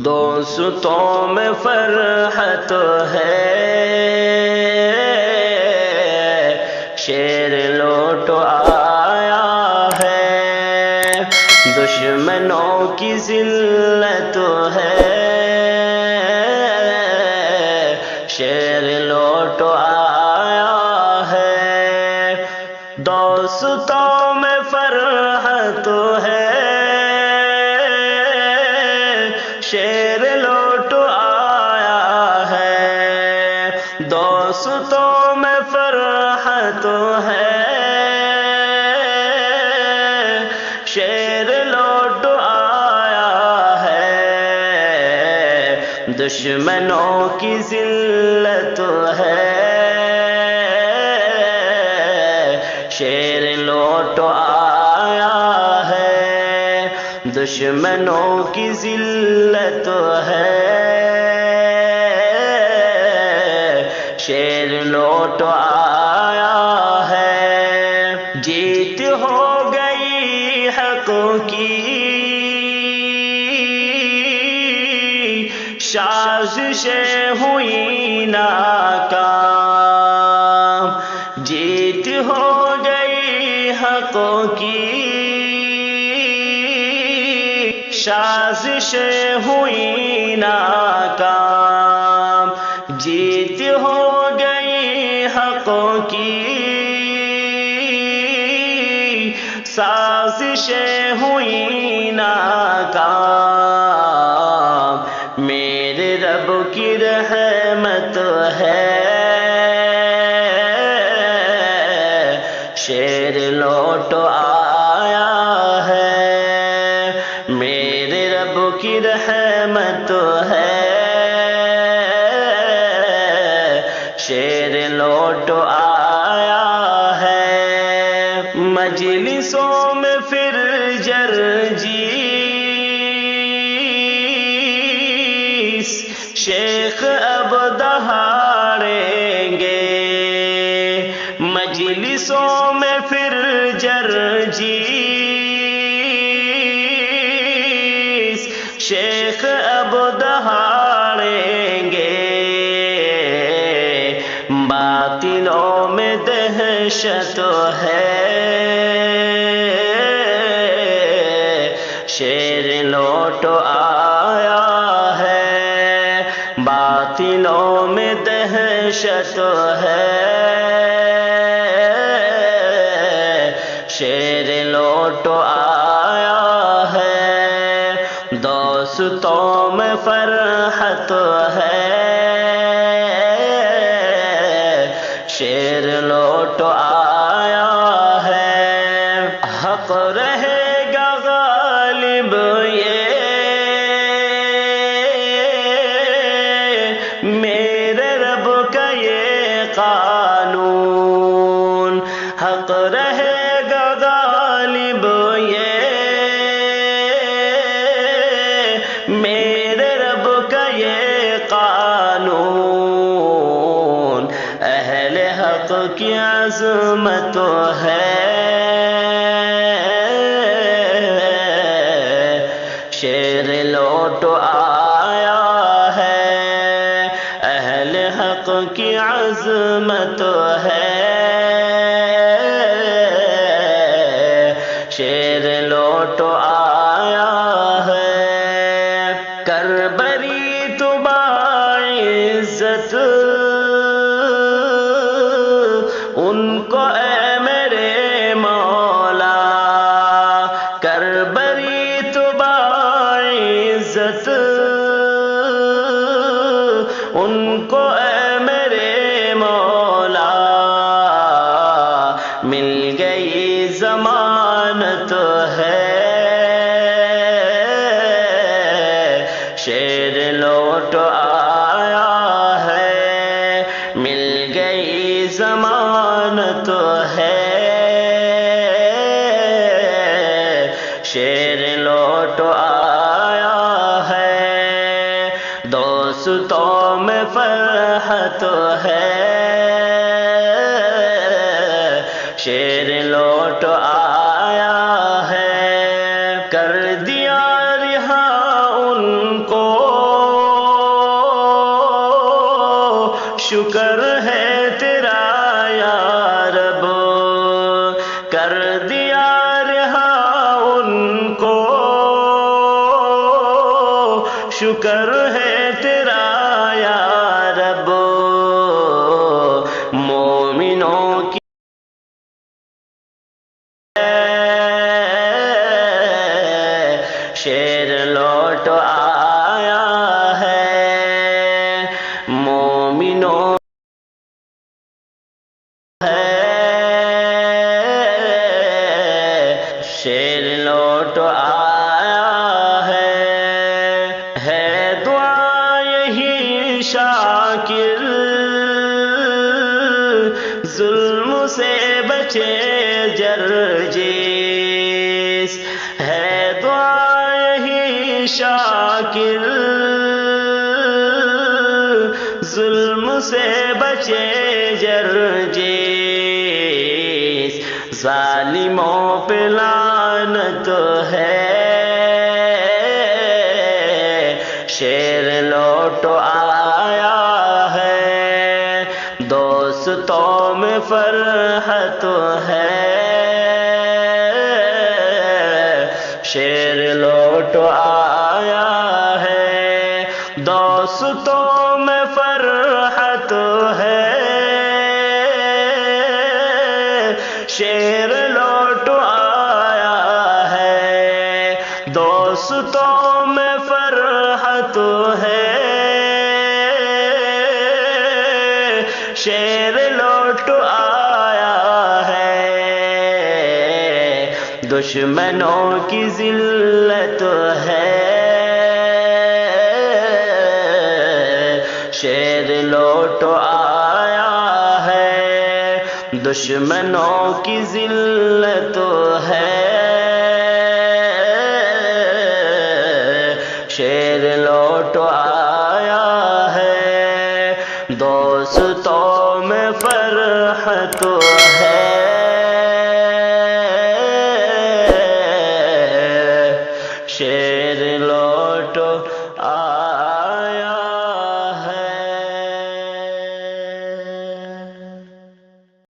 دوستوں میں فرحت ہے، شیر لوٹ آیا ہے، دشمنوں کی ذلت ہے، شیر لوٹ آیا ہے، دوستوں میں فرحت ہے، شیر لوٹ آیا ہے، دوستوں میں فرحت ہے، شیر لوٹ آیا ہے، دشمنوں کی ذلت ہے، شیر لوٹ آیا ہے، دشمنوں کی ذلت ہے، شیر لوٹ آیا ہے، جیت ہو گئی حق کی، سازشیں ہوئی ناکام، جیت ہو گئی حق کی، سازشیں ہوئی ناکام، جیت ہو گئی حق کی، سازشیں ہوئی ناکام، میرے رب کی رحمت ہے، شیر لوٹ آیا ہے، میرے رب کی رحمت ہے، شیر لوٹ آیا ہے، مجلسوں میں پھر جرجیس، شیخ اب دہاڑیں گے، مجلسوں میں پھر جرجیس، شیخ اب دہاڑیں گے، باطلوں میں دہشت ہے، شیر لوٹ آیا ہے، باطلوں میں دہشت ہے، شیر لوٹ آیا ہے، دوستوں میں فرحت ہے، شیر لوٹ آیا ہے، حق رہے گا غالب، یہ میرے رب کا یہ قانون، حق رہے گا غالب، یہ میرے رب کا یہ قانون، اہل حق کی عظمت ہے، شیر لوٹ آیا ہے، اہل حق کی عظمت ہے، شیر لوٹ آیا ہے، کربری تو باعزت ان کو اے میرے مولا، کربری تو باعزت ان کو اے میرے مولا، مل گئی ضمانت ہے، شیر لوٹ آیا ہے، مل گئی ضمانت ہے، شیر لوٹ آیا ہے، دوستوں میں فرحت ہے، شیر لوٹ آیا ہے، کر دیا رہا ان کو شکر ہے تیرا یا رب، کر دیا رہا ان کو، شکر ہے تیرا یا رب، مومنوں کی شیر لوٹ آیا ہے، مومنوں شیر لوٹ آیا ہے دعا یہی شاکر، ظلم سے بچے جرجیس، ہے دعا یہی شاکر، ظلم سے بچے جرجیس، ظالموں پہ لعنت ہے، شیر لوٹ آیا ہے، دوستوں میں فرحت ہے، شیر لوٹ آیا ہے، دوستوں میں فرحت ہے، شیر لوٹ آیا ہے، دوستوں میں فرحت ہے، شیر لوٹ آیا ہے، دشمنوں کی ذلت ہے، شیر لوٹ آیا ہے، دشمنوں کی ذلت ہے، شیر لوٹ آیا ہے، دوستوں میں فرحت ہے، شیر لوٹ